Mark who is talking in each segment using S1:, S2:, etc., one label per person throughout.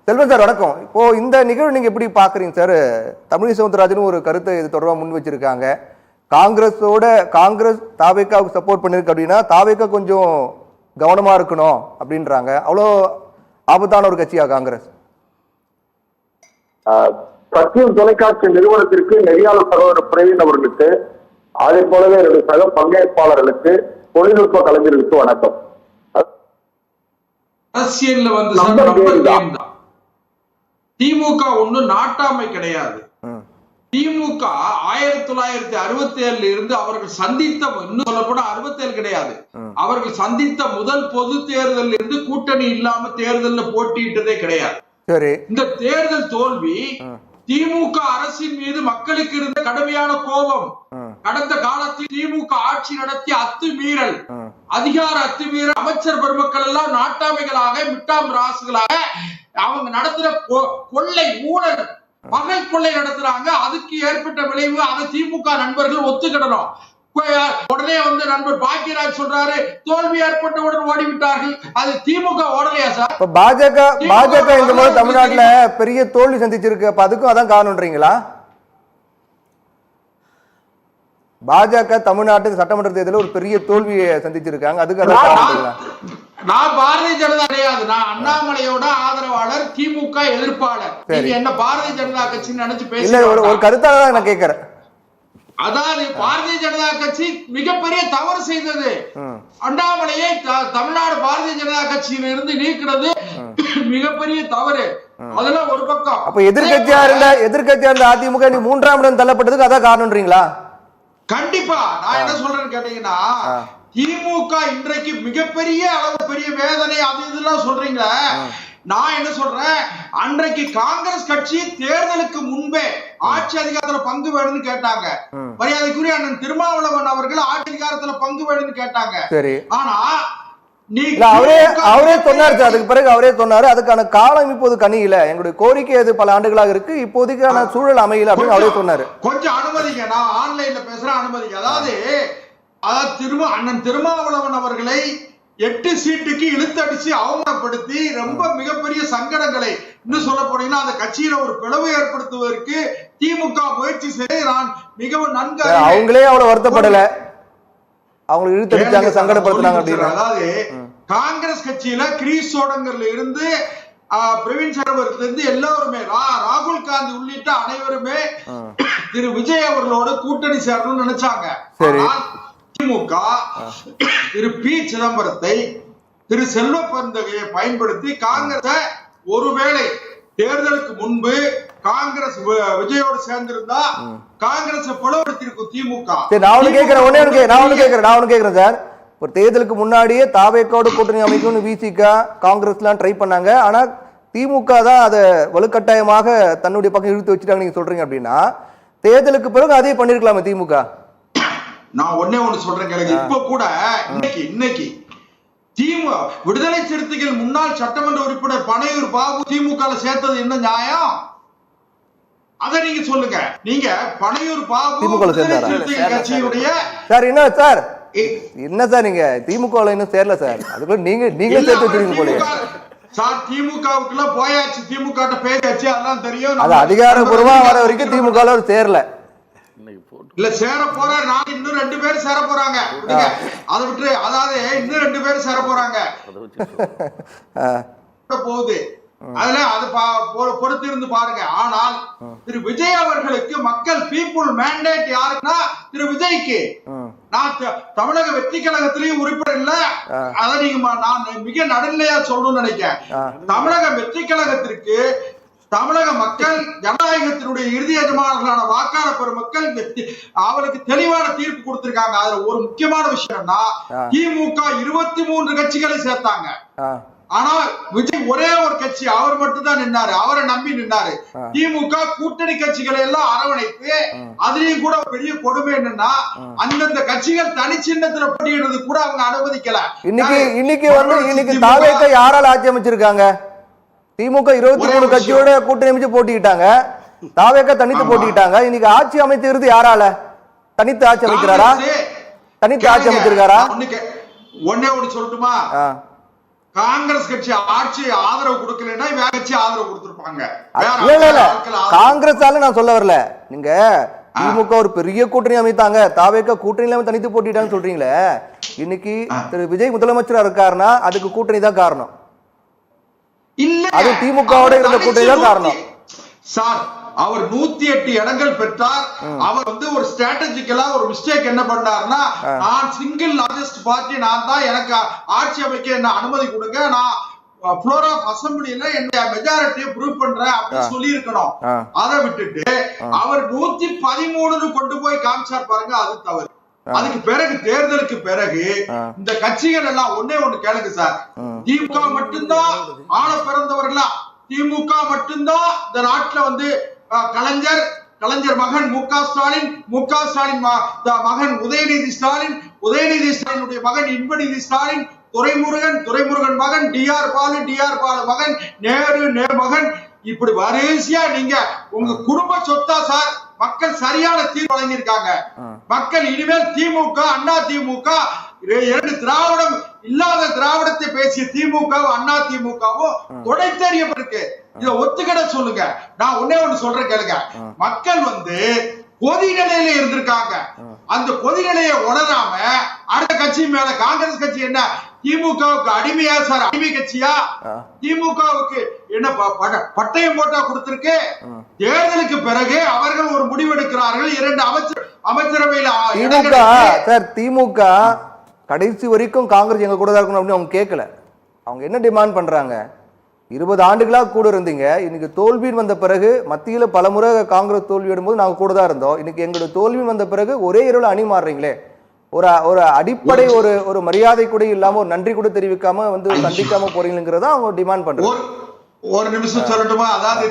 S1: Selvan sir வணக்கம். இப்போ இந்த நிகழ்வு நீங்க எப்படி பாக்குறீங்க சார்? தமிழிசை சவுந்தரராஜன் ஒரு கருத்தை இது தொடர்பாக முன் வச்சிருக்காங்க. காங்கிரஸ் தாவேக்காவுக்கு சப்போர்ட் பண்ணிருக்கு அப்படின்னா தாவேக்கா கொஞ்சம் கவனமா இருக்கணும் அப்படின்றாங்க. அவ்வளோ ஆபத்தான ஒரு கட்சியா காங்கிரஸ்?
S2: சத்தியம் தொலைக்காட்சி நிறுவனத்திற்கு நெறியாளர் சகோதரர் பிரவீன் அவர்களுக்கு, அதே போலவே என்னுடைய சக பங்கேற்பாளர்களுக்கு, தொழில்நுட்ப கலைஞர்களுக்கு வணக்கம்.
S3: அரசியல்ல வந்து திமுக ஒன்னும் நாட்டாமை கிடையாது. திமுக 1967 இருந்து அவர்கள் சந்தித்த, இன்னும் சொல்ல போனா 67 கிடையாது, அவர்கள் சந்தித்த முதல் பொது தேர்தலில் இருந்து கூட்டணி இல்லாம தேர்தலில் போட்டியிட்டதே கிடையாது. இந்த தேர்தல் தோல்வி திமுக அரசின் மீது மக்களுக்கு இருந்த கடுமையான கோபம், கடந்த காலத்தில் திமுக ஆட்சி நடத்திய அத்துமீறல், அதிகார அத்துமீறல், அமைச்சர் பெருமக்கள் எல்லாம் நாட்டாமைகளாக மிட்டாம் ராசுகளாக அவங்க நடத்துற கொள்ளை ஊழல் பகல் கொள்ளை நடத்துறாங்க. அதுக்கு ஏற்பட்ட விளைவு அதை திமுக நண்பர்கள் ஒத்துக்கிடணும். உடனே வந்து நண்பர் பாக்கியராஜ் சொல்றாரு தோல்வி ஏற்பட்டவுடன் ஓடிவிட்டார்கள். அது திமுக ஓடலையா சார்?
S1: பாஜக இந்த மாதிரி தமிழ்நாட்டுல பெரிய தோல்வி சந்திச்சிருக்கு. அப்ப அதுக்கும் அதான் காரணம்ன்றீங்களா? பாஜக தமிழ்நாட்டு சட்டமன்ற தேர்தலில் ஒரு பெரிய தோல்வியை சந்திச்சிருக்காங்க, அதுக்கு அதான் காரணம்?
S3: நான் பாரதிய ஜனதா கிடையாது, நான் அண்ணாமலையோட ஆதரவாளர், திமுக எதிர்ப்பாளர். நீங்க என்ன பாரதிய ஜனதா கட்சி நினைச்சு பேச
S1: ஒரு கருத்தாக தான் நான் கேட்கிறேன்.
S3: அதாவது பாரதிய ஜனதா கட்சி மிகப்பெரிய தவறு செய்தது. அண்ணாமலையை தமிழ்நாடு பாரதிய ஜனதா கட்சியில இருந்து நீக்கிறது மிகப்பெரிய தவறு. அதெல்லாம் ஒரு பக்கம்.
S1: அப்ப எதிர்கட்சியா இருந்த அதிமுக நீ 3ஆம் இடம் தள்ளப்பட்டதுக்கு அதான் காரணம்ன்றீங்களா?
S3: கண்டிப்பா. நான் என்ன சொல்றேன்னு கேட்டீங்கன்னா, திமுக இன்றைக்கு மிகப்பெரிய அளவு பெரிய வேதனை அது இதெல்லாம் சொல்றீங்களா? நான் என்ன சொல்றேன், அன்றைக்கு காங்கிரஸ் கட்சி தேர்தலுக்கு முன்பே ஆட்சி அதிகாரத்துல பங்கு வேணும்னு கேட்டாங்க. மரியாதைக்குரிய அண்ணன் திருமாவளவன் அவர்கள் ஆட்சி அதிகாரத்துல பங்கு வேணும்னு கேட்டாங்க. ஆனா
S1: அவரே சொன்னாரு, அதுக்கு பிறகு அவரே சொன்னாரு அதுக்கான காலம் இப்போது கனியில, எங்களுடைய கோரிக்கை அது பல ஆண்டுகளாக இருக்கு, இப்போதைக்கான சூழல் அமையல அப்படின்னு அவரே சொன்னாரு.
S3: கொஞ்சம் அனுமதிங்க, நான் ஆன்லைன்ல பேசுறேன், அனுமதிங்க. அதாவது அண்ணன் திருமாவளவன் அவர்களை 8 சீட்டுக்கு இழுத்தடிச்சு அவமானப்படுத்தி ரொம்ப மிகப்பெரிய சங்கடங்களை, இன்னும் சொல்ல போனீங்கன்னா அந்த கட்சியில ஒரு பிளவு ஏற்படுத்துவதற்கு திமுக முயற்சி செய்து நான் மிகவும் நன்கு,
S1: அவங்களே அவ்வளவு வருத்தப்படல, அவங்க இழுத்தடிச்சாங்க, சங்கடப்படுத்தினாங்க அப்படின்னா.
S3: அதாவது காங்கிரஸ் கட்சியில கிரீஸ் சோடங்கர்ல இருந்து பிரவீன் சரவரத்துல இருந்து எல்லாருமே, ராகுல் காந்தி உள்ளிட்ட அனைவருமே திரு விஜய் அவர்களோட கூட்டணி சேரணும்னு நினைச்சாங்க. திமுக திரு பி சிதம்பரத்தை, திரு செல்வ பெருந்தகையை பயன்படுத்தி காங்கிரஸ் ஒருவேளை தேர்தலுக்கு முன்பு காங்கிரஸ் விஜயோடு சேர்ந்திருந்தா காங்கிரஸ் பிளவுபடுத்திருக்கும் திமுக.
S1: நான் கேட்கிறேன் சார், ஒரு தேர்தலுக்கு முன்னாடியே தாவேக்காவோட கூட்டணி அமைக்கும்னு விசிக காங்கிரஸ் எல்லாம் ட்ரை பண்ணாங்க. ஆனா திமுக தான் அதை வலுக்கட்டாயமாக தன்னுடைய பக்கம் இழுத்து வச்சுட்டாங்க நீங்க சொல்றீங்க அப்படின்னா, தேர்தலுக்கு பிறகு அதே பண்ணிருக்கலாமே திமுக?
S3: நான் ஒன்னே ஒண்ணு சொல்றேன் கேளுங்க. இப்ப கூட இன்னைக்கு திமுக விடுதலை சிறுத்தைகள் முன்னாள் சட்டமன்ற உறுப்பினர் பனையூர் பாபு திமுக சேர்த்தது என்ன நியாயம்? அத நீங்க சொல்லுங்க. நீங்க பனையூர் பாபு கட்சியுடைய
S1: சார் என்ன சார் நீங்க திமுக இன்னும் சேரல சார், அதுக்கு நீங்க சேர்த்து வச்சிருக்கீங்க போல
S3: சார். திமுகவுக்கு எல்லாம் போயாச்சு, திமுக பேசாச்சு, அதெல்லாம் தெரியும்.
S1: அது அதிகாரப்பூர்வமா வர வரைக்கும் திமுக சேரல,
S3: இல்ல சேர போற. நான் இன்னும் 2 பேர் சேர போறாங்க, அதை விட்டு, அதாவது இன்னும் 2 பேர் சேர போறாங்க போகுது. அதுல அது பொறுத்து இருந்து பாருங்க. ஆனால் திரு விஜய் அவர்களுக்கு மக்கள் பீப்புள் மேண்டேட் யாருன்னா திரு விஜய்க்கு. நான் தமிழக வெற்றி கழகத்திலையும் உறுப்பினர் இல்ல, அதை நீங்க நான் மிக நடுநிலையா சொல்லணும்னு நினைக்கிறேன். தமிழக வெற்றி கழகத்திற்கு தமிழக மக்கள் ஜனநாயகத்தினுடைய இறுதி எஜமானர்களான வாக்காளர் பெருமக்கள் அவருக்கு தெளிவான தீர்ப்பு கொடுத்திருக்காங்க. அதுல ஒரு முக்கியமான விஷயம்னா திமுக 23 கட்சிகளை சேர்த்தாங்க. ஆனா விஜய் ஒரே ஒரு கட்சி, அவர் மட்டும் தான் நின்னாரு, அவரை நம்பி நின்னாரு. திமுக கூட்டணி கட்சிகளை எல்லாம் அரவணைத்து, அதுலயும் கூட பெரிய கொடுமை என்னன்னா அந்தந்த கட்சிகள் தனிச்சின்னத்துல போட்டியிடுறது கூட அவங்க அனுமதிக்கல.
S1: இன்னைக்கு தாவேக்கா யாரால ஆட்சி அமைச்சிருக்காங்க? திமுக 23 கட்சியோட கூட்டணி அமைச்சு போட்டிக்கிட்டாங்க, தாவேக்கா தனித்து போட்டிக்கிட்டாங்க. இன்னைக்கு ஆட்சி அமைக்கிறது யாரால? தனித்து ஆட்சி அமைக்கிறாரா? தனித்து ஆட்சி அமைச்சிருக்காரா?
S3: ஒன்னே ஒண்ணு சொல்லட்டுமா? காங்கிரஸ் கட்சி ஆட்சி ஆதரவு கொடுக்கலன்னா வேற கட்சி ஆதரவு கொடுத்திருப்பாங்க.
S1: காங்கிரஸால நான் சொல்ல வரல. நீங்க திமுக ஒரு பெரிய கூட்டணி அமைத்தாங்க, தாவேக கூட்டணி இல்லாம தனித்து போட்டிட்டான்னு சொல்றீங்களே. இன்னைக்கு திரு விஜய் முதலமைச்சரா இருக்காருன்னா அதுக்கு கூட்டணி தான் காரணம். இல்ல, அது திமுகவோட இருந்த கூட்டணி தான் காரணம்
S3: சார். அவர் 108 இடங்கள் பெற்றார். அவர் ஒரு ஸ்ட்ராட்டஜிக்கலா ஒரு மிஸ்டேக் என்ன பண்ணாருன்னா, நான் சிங்கிள் லார்ஜஸ்ட் பார்ட்டி, நான் தான், எனக்கு ஆட்சி அமைக்க என்ன அனுமதி கொடுங்க, நான் ஃப்ளோர் ஆஃப் அசம்பிளில என்னுடைய மெஜாரிட்டியை ப்ரூவ் பண்றேன் அப்படின்னு சொல்லி இருக்கணும். அதை விட்டுட்டு அவர் 113 கொண்டு போய் காமிச்சார் பாருங்க, அது தவறு. அதுக்கு பிறகு தேர்தலுக்கு பிறகு இந்த கட்சிகள் எல்லாம் ஒன்னே ஒண்ணு கேளுங்க சார், திமுக மட்டும்தான் ஆள பிறந்தவர்களா, திமுக மட்டும்தான் இந்த நாட்டுல கலைஞர் மகன் மு.க. ஸ்டாலின், மு.க. ஸ்டாலின் மகன் உதயநிதி ஸ்டாலின், உதயநிதி ஸ்டாலினுடைய மகன் இன்பநிதி ஸ்டாலின், துரைமுருகன் மகன் டி.ஆர். பாலு மகன் நேரு மகன், இப்படி வரிசையா நீங்க உங்க குடும்ப சொத்தா சார் மக்கள் சரியான தீர்வு வழங்கியிருக்காங்க. மக்கள் இனிமேல் திமுக, அண்ணா திமுக, இரண்டு திராவிடம் இல்லாத திராவிடத்தை பேசிய திமுக, அண்ணா திமுகவும் தொடைத்தெறியப்பட்டிருக்கு. இத ஒத்துக்கிட சொல்லுங்க. நான் ஒன்னே ஒண்ணு சொல்றேன் கேளுங்க. மக்கள் கொதி நிலையில இருந்திருக்காங்க. அந்த கொதி நிலையை உணராம அடுத்த கட்சி மேல காங்கிரஸ் கட்சி என்ன திமுகவுக்கு அடிமையா சார்? அடிமை கட்சியா? திமுகவுக்கு என்ன பட்டயம் போட்டா கொடுத்திருக்கு? தேர்தலுக்கு பிறகு அவர்கள் ஒரு முடிவெடுக்கிறார்கள். 2 அமைச்சரவையில
S1: திமுக கடைசி வரைக்கும் காங்கிரஸ் எங்க கூட தான் இருக்கணும் அப்படின்னு அவங்க கேட்கல. அவங்க என்ன டிமாண்ட் பண்றாங்க? 20 ஆண்டுகளாக கூட இருந்தீங்க, இன்னைக்கு தோல்வின்னு வந்த பிறகு மத்தியில பலமுறை காங்கிரஸ் தோல்வி வரும்போது நாங்க கூட தான் இருந்தோம், இன்னைக்கு எங்களோட தோல்வி வந்த பிறகு ஒரே இரவுல அணி மாறுறீங்களே, ஒரு அடிப்படை ஒரு மரியாதை கூட இல்லாம ஒரு நன்றி கூட தெரிவிக்காம சந்திக்காம போறீங்கிறத அவங்க டிமாண்ட் பண்றாங்க.
S3: ஒரு நிமிஷம் சொல்லட்டுமா? அதாவது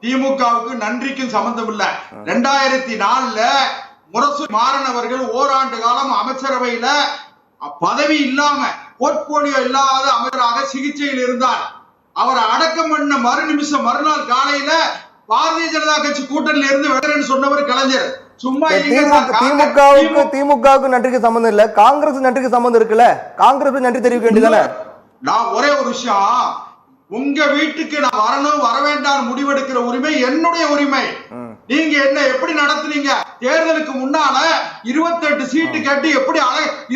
S3: திமுகவுக்கு நன்றிக்கும் சம்பந்தம் இல்ல. 2004ல முரசு மாறன் அவர்கள் ஓராண்டு காலம் அமைச்சரவையில பதவி இல்லாம போர்ட்போலியோ இல்லாத அமைச்சராக சிகிச்சையில் இருந்தார். அவர் அடக்கம் பண்ண மறுநாள் காலையில பாரதிய ஜனதா கட்சி கூட்டணியில இருந்து வெளியேறன்னு சொன்னவர் கலைஞர். சும்மா
S1: திமுகவுக்கு நன்றிக்கு சம்பந்தம் இல்ல, காங்கிரஸ் நன்றிக்கு சம்பந்தம் இருக்குல்ல, காங்கிரஸ் நன்றி தெரிவிக்க வேண்டியதானே?
S3: நான் ஒரே ஒரு விஷயம், உங்க வீட்டுக்கு நான் வரணும் வர வேண்டாம் முடிவெடுக்கிற உரிமை என்னுடைய உரிமை. நீங்க என்ன எப்படி நடத்துனீங்க? தேர்தலுக்கு முன்னால 28 சீட்டு கேட்டு எப்படி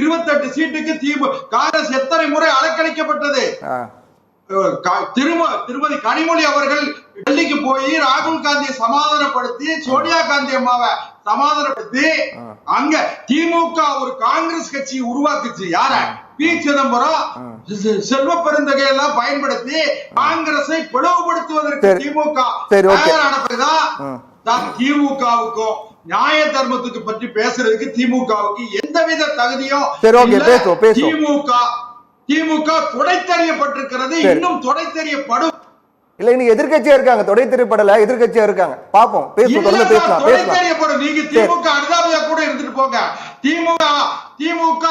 S3: 28 சீட்டுக்கு காங்கிரஸ் எத்தனை முறை அலக்களிக்கப்பட்டது? திருமதி கனிமொழி அவர்கள் டெல்லிக்கு போய் ராகுல் காந்தியை சமாதானப்படுத்தி, சோனியா காந்தி அம்மாவை சமாதானப்படுத்தி, அங்க திமுக ஒரு காங்கிரஸ் கட்சி உருவாக்குச்சு. யார? பி. சிதம்பரம் செல்வ பெருந்தகை எல்லாம் பயன்படுத்தி காங்கிரஸை பிளவுபடுத்துவதற்கு திமுக தயாரான பிறகுதான் திமுகவுக்கும் நியாய தர்மத்துக்கு பற்றி பேசுறதுக்கு திமுகவுக்கு எந்தவித தகுதியும் திமுக தொடைத்தறியப்பட்டிருக்கிறது, இன்னும் தொடைத்தறியப்படும்.
S1: இல்ல, இன்னைக்கு எதிர்க்கட்சியா இருக்காங்க, தொடைத்தறியப்படல, எதிர்க்கட்சியா இருக்காங்க. பாப்போம்,
S3: தொடைத்தறியப்படும். நீங்க திமுக அனுதாபியா கூட இருந்துட்டு போங்க. திமுக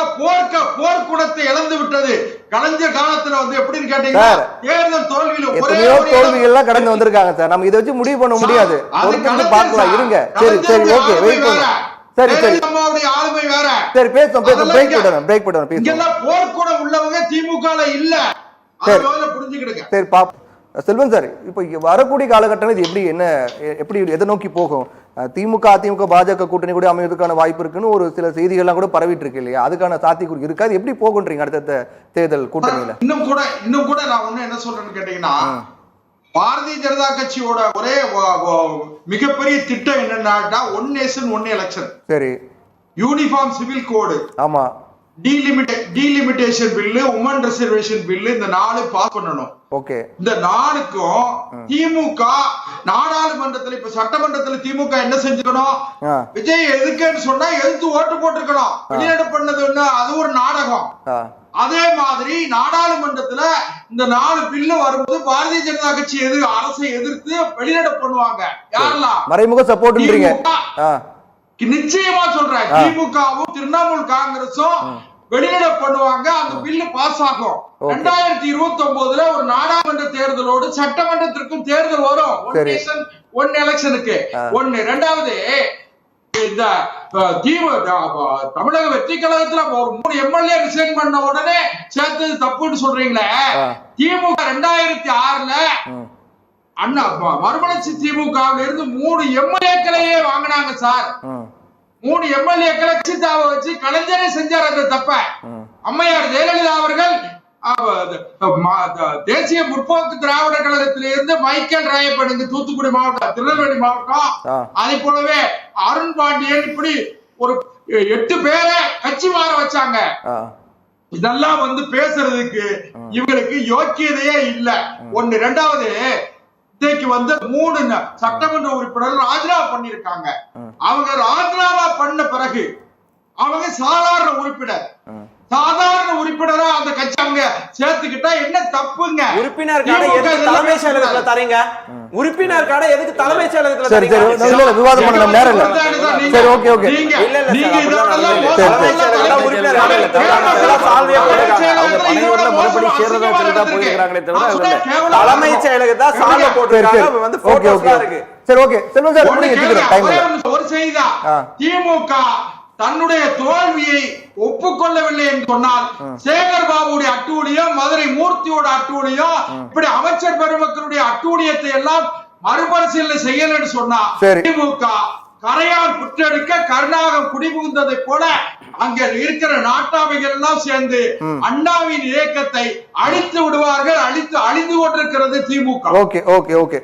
S3: போர்க்குணத்தை இழந்து விட்டது. கலைஞர் காலத்துல எப்படின்னு கேட்டீங்கன்னா தேர்தல்
S1: தோல்விகள் கடந்து வந்திருக்காங்க சார். நம்ம இதை வச்சு முடிவு பண்ண முடியாது, பார்க்கலாம். இருங்க, சரி, ஓகே, வெயிட் பண்ணுங்க.
S3: ஆளுமை வேற.
S1: சரி, பேசுவோம், பிரேக் பண்ணுவோம்.
S3: போர்க்குணம் உள்ளவங்க திமுகல இல்ல, புரிஞ்சுக்கிடுங்க.
S1: சரி, பாப்போம். செல்வன் சார், இப்போ வரக்கூடிய காலகட்டம் இது எப்படி எதை நோக்கி போகும்? திமுக, அதிமுக, பாஜக கூட்டணி கூட அமைவதற்கான வாய்ப்பு இருக்குன்னு ஒரு சில செய்திகள்லாம் கூட பரவிட்டு இருக்கு இல்லையா? அதுக்கான சாத்தியக்கூறு இருக்கா? அது எப்படி போகுன்றீங்க அடுத்த தேர்தல் கூட்டணியில?
S3: இன்னும் கூட நான் ஒண்ணு என்ன சொல்றேன்னு கேட்டீங்கன்னா, பாரதிய ஜனதா கட்சியோட ஒரே மிகப்பெரிய திட்டம் என்னன்னா, ஒன் நேஷன் ஒன் எலெக்ஷன். சரி, யூனிஃபார்ம் சிவில் கோடு, ஆமா, delimitation bill, woman reservation bill, இந்த 4 பாஸ் பண்ணணும். ஓகே, இந்த 4க்கும் திமுக நாடாளுமன்றத்துல, இப்ப சட்டமன்றத்துல திமுக என்ன செஞ்சுக்கணும்? விஜய் எதுக்குன்னு சொன்னா எதிர்த்து ஓட்டு போட்டிருக்கணும். வெளிநடப்பு பண்ணது அது ஒரு நாடகம். அதே மாதிரி நாடாளுமன்றத்துல இந்த 4 பில்லு வரும்போது பாரதிய ஜனதா கட்சி அரசை எதிர்த்து வெளிநடப்பு பண்ணுவாங்க. யாரெல்லாம்
S1: மறைமுக சப்போர்ட்?
S3: நிச்சயமா சொல்றேன், திமுகவும் திரிணாமுல் காங்கிரஸும் வெளிநடப்பு பண்ணுவாங்க. அந்த பில்லு பாஸ் ஆகும். 2029ல ஒரு நாடாளுமன்ற தேர்தலோடு சட்டமன்றத்திற்கும் தேர்தல் வரும். ஒன் நேஷன் ஒன் எலெக்ஷனுக்கு. ஒன்னு. 2வது, இந்த தமிழக வெற்றி கழகத்துல ஒரு 3 எம்எல்ஏ ரிசைன் பண்ண உடனே சேர்த்தது தப்புன்னு சொல்றீங்களே. திமுக 2006ல அண்ணா மறுமலர்ச்சி திமுகவில் இருந்து 3 எம்எல்ஏக்களையே வாங்கினாங்க சார். 3 எம்எல்ஏக்களை வச்சு கலைஞரே செஞ்சார் அந்த தப்ப. அம்மையார் ஜெயலலிதா அவர்கள் தேசிய முற்போக்கு திராவிடர் கழகத்திலிருந்து மைக்கேல் ராயப்பன் தூத்துக்குடி மாவட்டம், திருநெல்வேலி மாவட்டம், அதே போலவே அருண் பாண்டியன், இப்படி ஒரு 8 பேரை கட்சி மாற வச்சாங்க. இதெல்லாம் பேசுறதுக்கு இவங்களுக்கு யோக்கியதையே இல்ல. ஒண்ணு. ரெண்டாவது, இன்னைக்கு 3 சட்டமன்ற உறுப்பினர்கள் ராஜினாமா பண்ணிருக்காங்க. அவங்க ராஜினாமா பண்ண பிறகு அவங்க சாதாரண உறுப்பினர், சாதாரண உறுப்பினரா அந்த கட்சி அவங்க சேர்த்துக்கிட்டா என்ன தப்புங்க?
S4: உறுப்பினர் கார்டை எதுக்கு தலைமை செயலகத்துல தரீங்க? உறுப்பினர் கார்டை எதுக்கு தலைமை செயலகத்துல தரீங்க?
S1: சரி, விவாதம் பண்ண நேரம் இல்ல. சரி, ஓகே ஓகே.
S3: நீங்க
S4: இதெல்லாம் உறுப்பினர் கார்டு இல்ல. சால்வையா போட்டுருக்காங்க. அவங்க பணியோட மறுபடி சேர்றதா சொல்லிட்டா போயிருக்காங்களே தவிர தலைமை செயலகத்தை சால்வை போட்டுருக்காங்க. போட்டோஸ்லாம் இருக்கு.
S1: சரி, ஓகே. செல்வம் சார்,
S3: ஒரு செய்திதான். திமுக தன்னுடைய தோல்வியை ஒப்புக்கொள்ளவில்லை என்று சொன்னால் சேகர் பாபுடைய அட்டூழியம், மதுரை மூர்த்தியோட அட்டூழியம், இப்படி அமைச்சர் பெருமக்களுடைய அட்டூழியத்தை எல்லாம் மறுபரிசீலனை செய்யலன்னு சொன்னா திமுக கரையான் புற்றெடுக்க கருணாகம் குடிபுகுந்ததை போல அங்க இருக்கிற நாட்டாமைகள் எல்லாம் சேர்ந்து அண்ணாவின் இயக்கத்தை அழித்து விடுவார்கள். அழிந்து கொண்டிருக்கிறது திமுக.
S1: Okay okay okay.